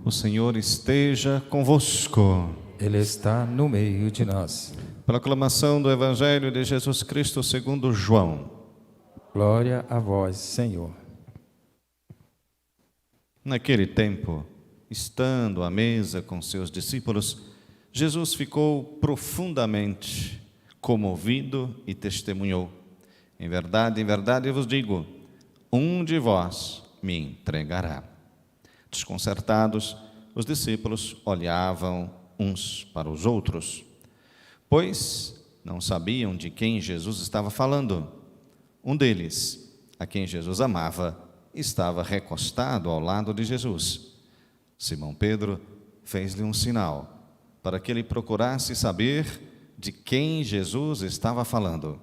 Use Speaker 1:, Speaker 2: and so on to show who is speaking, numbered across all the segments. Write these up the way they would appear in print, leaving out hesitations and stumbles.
Speaker 1: O Senhor esteja convosco.
Speaker 2: Ele está no meio de nós.
Speaker 1: Proclamação do Evangelho de Jesus Cristo segundo João.
Speaker 2: Glória a vós, Senhor.
Speaker 1: Naquele tempo, estando à mesa com seus discípulos, Jesus ficou profundamente comovido e testemunhou: em verdade, eu vos digo, um de vós me entregará. Desconcertados, os discípulos olhavam uns para os outros, pois não sabiam de quem Jesus estava falando. Um deles, a quem Jesus amava, estava recostado ao lado de Jesus. Simão Pedro fez-lhe um sinal para que ele procurasse saber de quem Jesus estava falando.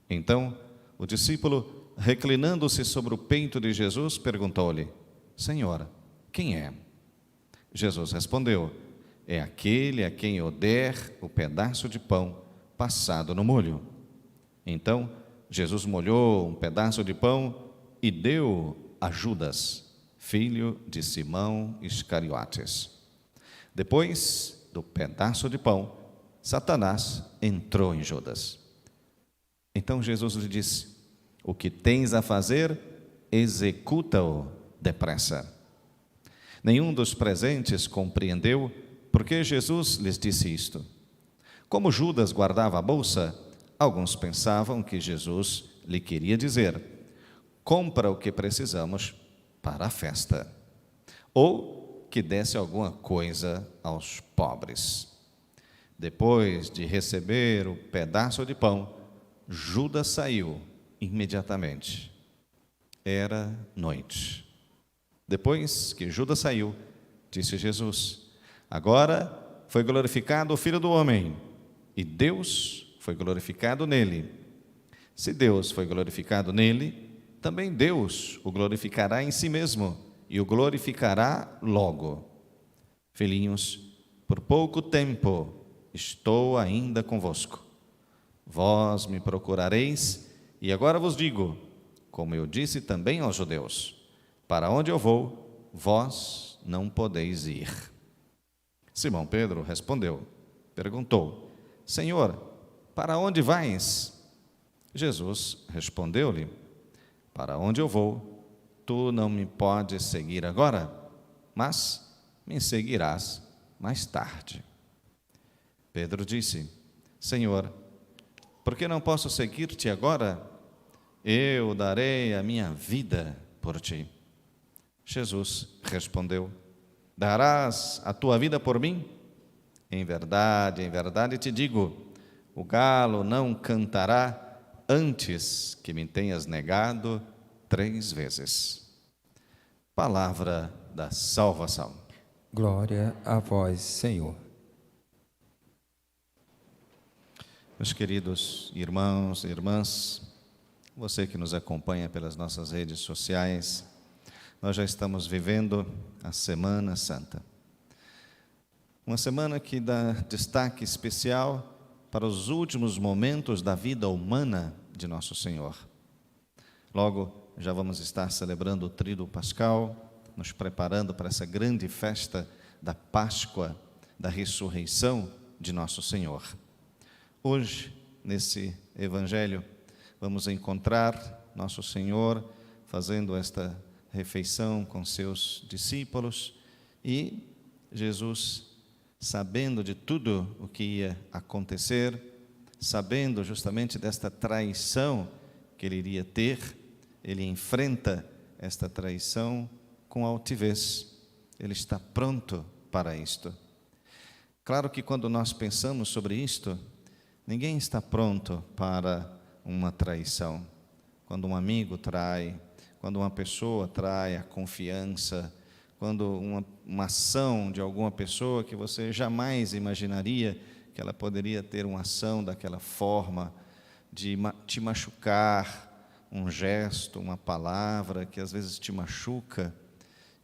Speaker 1: Então, o discípulo, reclinando-se sobre o peito de Jesus, perguntou-lhe: Senhor, quem é? Jesus respondeu: é aquele a quem eu der o pedaço de pão passado no molho. Então, Jesus molhou um pedaço de pão e deu a Judas, filho de Simão Iscariotes. Depois do pedaço de pão, Satanás entrou em Judas. Então Jesus lhe disse: o que tens a fazer, executa-o depressa. Nenhum dos presentes compreendeu por que Jesus lhes disse isto. Como Judas guardava a bolsa, alguns pensavam que Jesus lhe queria dizer: compra o que precisamos para a festa, ou que desse alguma coisa aos pobres. Depois de receber o pedaço de pão, Judas saiu imediatamente. Era noite. Depois que Judas saiu, disse Jesus: agora foi glorificado o Filho do Homem, e Deus foi glorificado nele. Se Deus foi glorificado nele, também Deus o glorificará em si mesmo, e o glorificará logo. Filhinhos, por pouco tempo estou ainda convosco. Vós me procurareis, e agora vos digo, como eu disse também aos judeus: para onde eu vou, vós não podeis ir. Simão Pedro respondeu, perguntou: Senhor, para onde vais? Jesus respondeu-lhe: para onde eu vou, tu não me podes seguir agora, mas me seguirás mais tarde. Pedro disse: Senhor, por que não posso seguir-te agora? Eu darei a minha vida por ti. Jesus respondeu: darás a tua vida por mim? Em verdade te digo, o galo não cantará antes que me tenhas negado 3 vezes. Palavra da salvação.
Speaker 2: Glória a vós, Senhor.
Speaker 1: Meus queridos irmãos e irmãs, você que nos acompanha pelas nossas redes sociais, nós já estamos vivendo a Semana Santa. Uma semana que dá destaque especial para os últimos momentos da vida humana de Nosso Senhor. Logo, já vamos estar celebrando o Tríduo Pascal, nos preparando para essa grande festa da Páscoa, da ressurreição de Nosso Senhor. Hoje, nesse Evangelho, vamos encontrar Nosso Senhor fazendo esta refeição com seus discípulos e Jesus, sabendo de tudo o que ia acontecer, sabendo justamente desta traição que ele iria ter, ele enfrenta esta traição com altivez. Ele está pronto para isto. Claro que quando nós pensamos sobre isto, ninguém está pronto para uma traição. Quando um amigo trai, quando uma pessoa trai a confiança, quando uma ação de alguma pessoa que você jamais imaginaria que ela poderia ter uma ação daquela forma, de te machucar, um gesto, uma palavra que às vezes te machuca,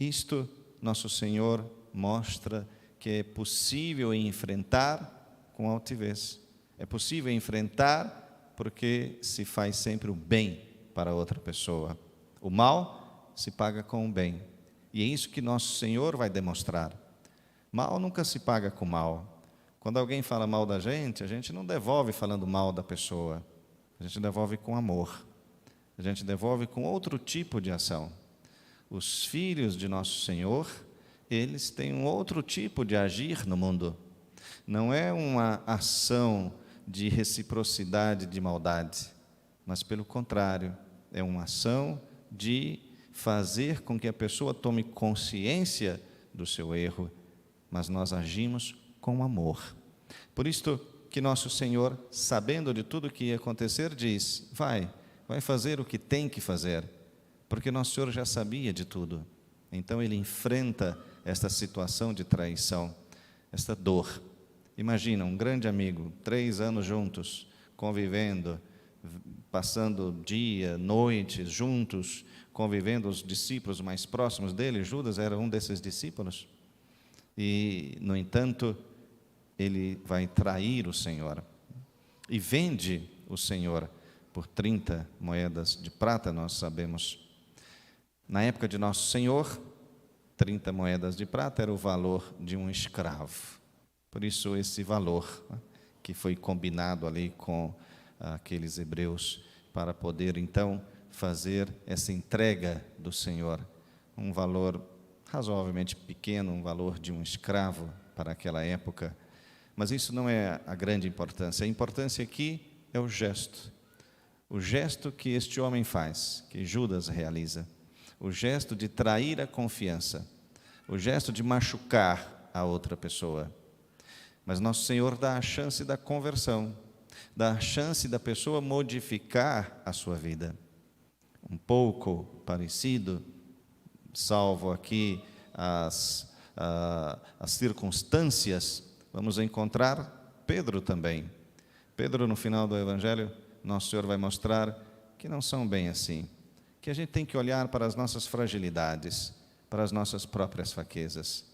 Speaker 1: isto Nosso Senhor mostra que é possível enfrentar com altivez. É possível enfrentar porque se faz sempre o bem para outra pessoa. O mal se paga com o bem. E é isso que nosso Senhor vai demonstrar. Mal nunca se paga com mal. Quando alguém fala mal da gente, a gente não devolve falando mal da pessoa. A gente devolve com amor. A gente devolve com outro tipo de ação. Os filhos de nosso Senhor, eles têm um outro tipo de agir no mundo. Não é uma ação de reciprocidade de maldade, mas, pelo contrário, é uma ação de fazer com que a pessoa tome consciência do seu erro, mas nós agimos com amor. Por isto que nosso Senhor, sabendo de tudo o que ia acontecer, diz: vai fazer o que tem que fazer, porque nosso Senhor já sabia de tudo. Então ele enfrenta esta situação de traição, esta dor. Imagina um grande amigo, 3 anos juntos, convivendo, passando dia, noites juntos, convivendo, os discípulos mais próximos dele. Judas era um desses discípulos. E, no entanto, ele vai trair o Senhor. E vende o Senhor por 30 moedas de prata, nós sabemos. Na época de nosso Senhor, 30 moedas de prata era o valor de um escravo. Por isso, esse valor que foi combinado ali com aqueles hebreus para poder, então, fazer essa entrega do Senhor. Um valor razoavelmente pequeno, um valor de um escravo para aquela época. Mas isso não é a grande importância. A importância aqui é o gesto. O gesto que este homem faz, que Judas realiza. O gesto de trair a confiança. O gesto de machucar a outra pessoa. Mas nosso Senhor dá a chance da conversão, dá a chance da pessoa modificar a sua vida. Um pouco parecido, salvo aqui as circunstâncias, vamos encontrar Pedro também. Pedro, no final do Evangelho, nosso Senhor vai mostrar que não são bem assim, que a gente tem que olhar para as nossas fragilidades, para as nossas próprias fraquezas.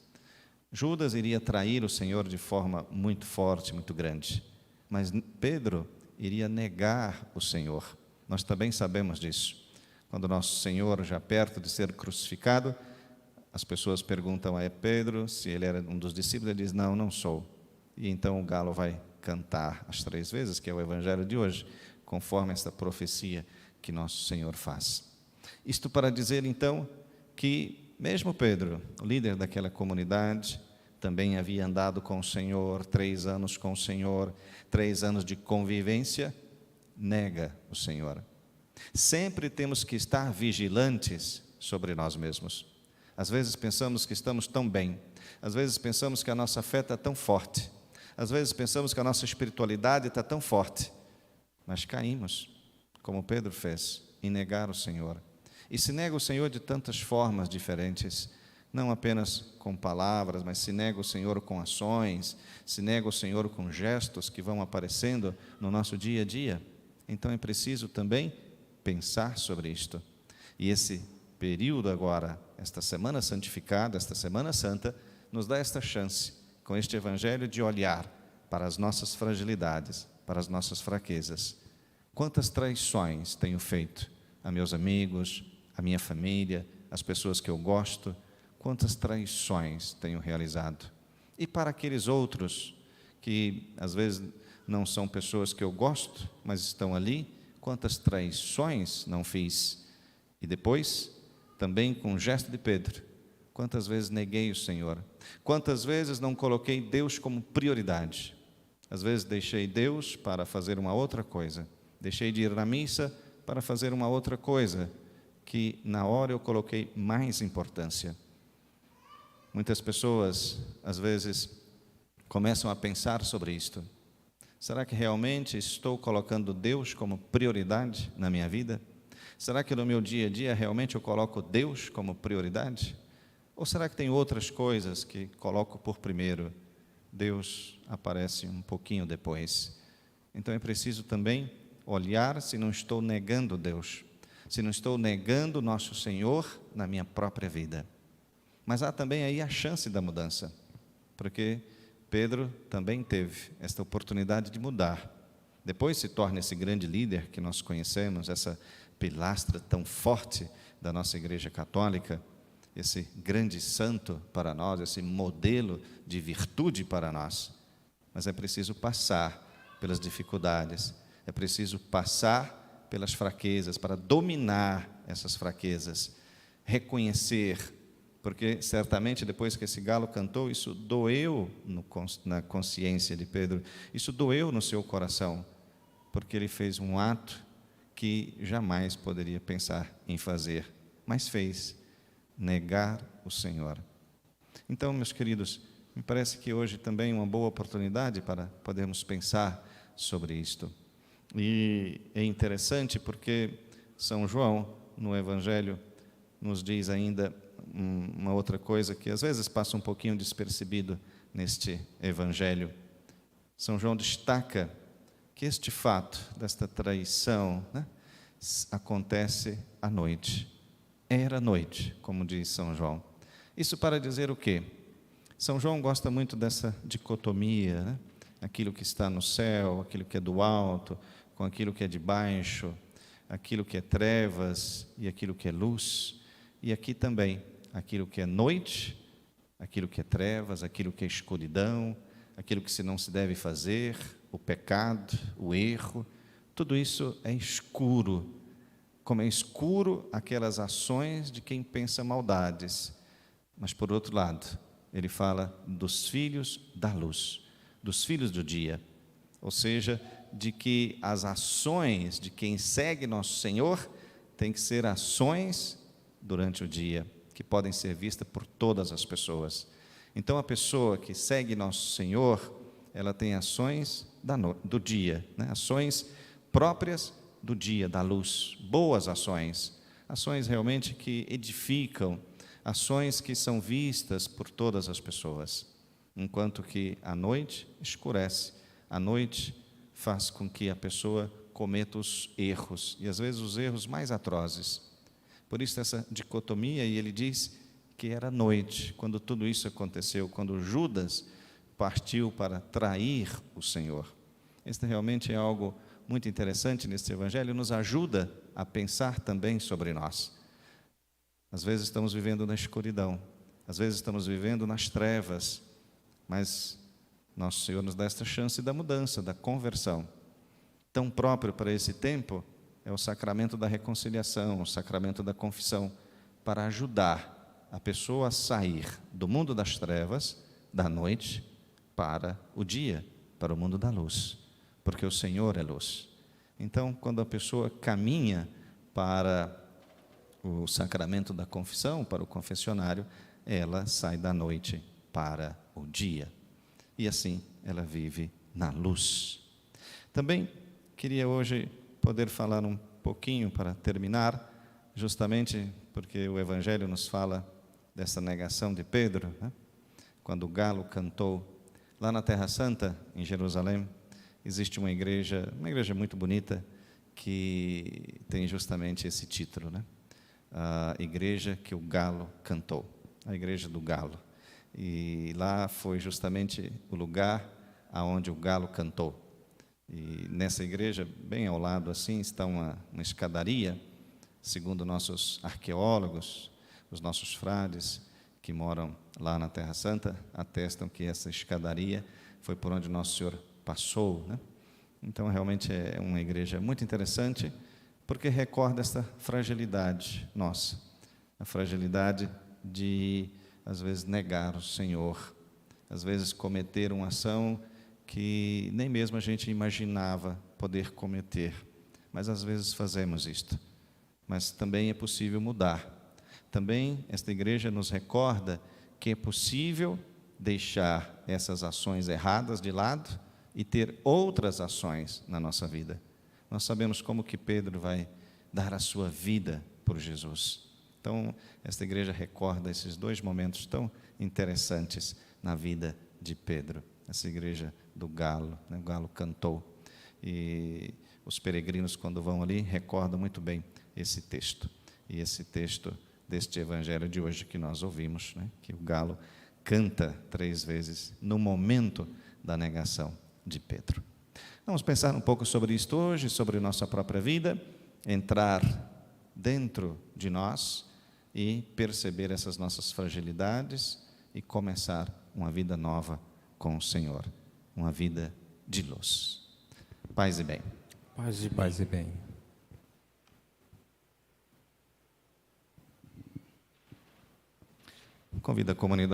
Speaker 1: Judas iria trair o Senhor de forma muito forte, muito grande, mas Pedro iria negar o Senhor. Nós também sabemos disso. Quando nosso Senhor, já perto de ser crucificado, as pessoas perguntam a Pedro se ele era um dos discípulos. Ele diz: não, não sou. E então o galo vai cantar as 3 vezes, que é o Evangelho de hoje, conforme esta profecia que nosso Senhor faz. Isto para dizer, então, que mesmo Pedro, o líder daquela comunidade, também havia andado com o Senhor, 3 anos com o Senhor, 3 anos de convivência, nega o Senhor. Sempre temos que estar vigilantes sobre nós mesmos. Às vezes pensamos que estamos tão bem, às vezes pensamos que a nossa fé está tão forte, às vezes pensamos que a nossa espiritualidade está tão forte, mas caímos, como Pedro fez, em negar o Senhor. E se nega o Senhor de tantas formas diferentes, não apenas com palavras, mas se nega o Senhor com ações, se nega o Senhor com gestos que vão aparecendo no nosso dia a dia. Então é preciso também pensar sobre isto. E esse período agora, esta semana santificada, esta semana santa, nos dá esta chance, com este Evangelho, de olhar para as nossas fragilidades, para as nossas fraquezas. Quantas traições tenho feito a meus amigos, a minha família, as pessoas que eu gosto, quantas traições tenho realizado. E para aqueles outros que às vezes não são pessoas que eu gosto, mas estão ali, quantas traições não fiz. E depois, também com o gesto de Pedro, quantas vezes neguei o Senhor, quantas vezes não coloquei Deus como prioridade. Às vezes deixei Deus para fazer uma outra coisa, deixei de ir na missa para fazer uma outra coisa, que na hora eu coloquei mais importância. Muitas pessoas, às vezes, começam a pensar sobre isto. Será que realmente estou colocando Deus como prioridade na minha vida? Será que no meu dia a dia realmente eu coloco Deus como prioridade? Ou será que tem outras coisas que coloco por primeiro? Deus aparece um pouquinho depois. Então é preciso também olhar se não estou negando Deus, se não estou negando nosso Senhor na minha própria vida. Mas há também aí a chance da mudança, porque Pedro também teve esta oportunidade de mudar. Depois se torna esse grande líder que nós conhecemos, essa pilastra tão forte da nossa Igreja Católica, esse grande santo para nós, esse modelo de virtude para nós. Mas é preciso passar pelas dificuldades, é preciso passar pelas fraquezas, para dominar essas fraquezas, reconhecer, porque certamente depois que esse galo cantou, isso doeu na consciência de Pedro, isso doeu no seu coração, porque ele fez um ato que jamais poderia pensar em fazer, mas fez, negar o Senhor. Então, meus queridos, me parece que hoje também é uma boa oportunidade para podermos pensar sobre isto. E é interessante porque São João, no Evangelho, nos diz ainda uma outra coisa que às vezes passa um pouquinho despercebido neste Evangelho. São João destaca que este fato desta traição, né, acontece à noite. Era noite, como diz São João. Isso para dizer o quê? São João gosta muito dessa dicotomia, né? Aquilo que está no céu, aquilo que é do alto, com aquilo que é de baixo, aquilo que é trevas e aquilo que é luz. E aqui também, aquilo que é noite, aquilo que é trevas, aquilo que é escuridão, aquilo que não se deve fazer, o pecado, o erro, tudo isso é escuro, como é escuro aquelas ações de quem pensa maldades. Mas, por outro lado, ele fala dos filhos da luz, dos filhos do dia, ou seja, de que as ações de quem segue nosso Senhor têm que ser ações durante o dia, que podem ser vistas por todas as pessoas. Então, a pessoa que segue nosso Senhor, ela tem ações do dia, né? Ações próprias do dia, da luz, boas ações, ações realmente que edificam, ações que são vistas por todas as pessoas, enquanto que a noite escurece, a noite faz com que a pessoa cometa os erros, e às vezes os erros mais atrozes. Por isso essa dicotomia, e ele diz que era noite, quando tudo isso aconteceu, quando Judas partiu para trair o Senhor. Este realmente é algo muito interessante neste Evangelho, nos ajuda a pensar também sobre nós. Às vezes estamos vivendo na escuridão, às vezes estamos vivendo nas trevas, mas nosso Senhor nos dá esta chance da mudança, da conversão. Tão próprio para esse tempo é o sacramento da reconciliação, o sacramento da confissão, para ajudar a pessoa a sair do mundo das trevas, da noite, para o dia, para o mundo da luz, porque o Senhor é luz. Então, quando a pessoa caminha para o sacramento da confissão, para o confessionário, ela sai da noite para o dia. E assim ela vive na luz. Também queria hoje poder falar um pouquinho, para terminar, justamente porque o Evangelho nos fala dessa negação de Pedro, né? Quando o galo cantou. Lá na Terra Santa, em Jerusalém, existe uma igreja muito bonita, que tem justamente esse título, né? A igreja que o galo cantou, a igreja do galo. E lá foi justamente o lugar aonde o galo cantou. E nessa igreja, bem ao lado assim, está uma escadaria, segundo nossos arqueólogos, os nossos frades que moram lá na Terra Santa, atestam que essa escadaria foi por onde Nosso Senhor passou, né? Então, realmente é uma igreja muito interessante, porque recorda essa fragilidade nossa, a fragilidade de, às vezes, negar o Senhor, às vezes cometer uma ação que nem mesmo a gente imaginava poder cometer, mas às vezes fazemos isto. Mas também é possível mudar. Também esta igreja nos recorda que é possível deixar essas ações erradas de lado e ter outras ações na nossa vida. Nós sabemos como que Pedro vai dar a sua vida por Jesus. Então, esta igreja recorda esses dois momentos tão interessantes na vida de Pedro. Essa igreja do galo, né? O galo cantou. E os peregrinos, quando vão ali, recordam muito bem esse texto. E esse texto deste evangelho de hoje que nós ouvimos, né? Que o galo canta 3 vezes no momento da negação de Pedro. Vamos pensar um pouco sobre isto hoje, sobre nossa própria vida, entrar dentro de nós, e perceber essas nossas fragilidades e começar uma vida nova com o Senhor, uma vida de luz. Paz e bem.
Speaker 3: Paz e bem.
Speaker 2: Paz e bem.
Speaker 1: Convido a comunidade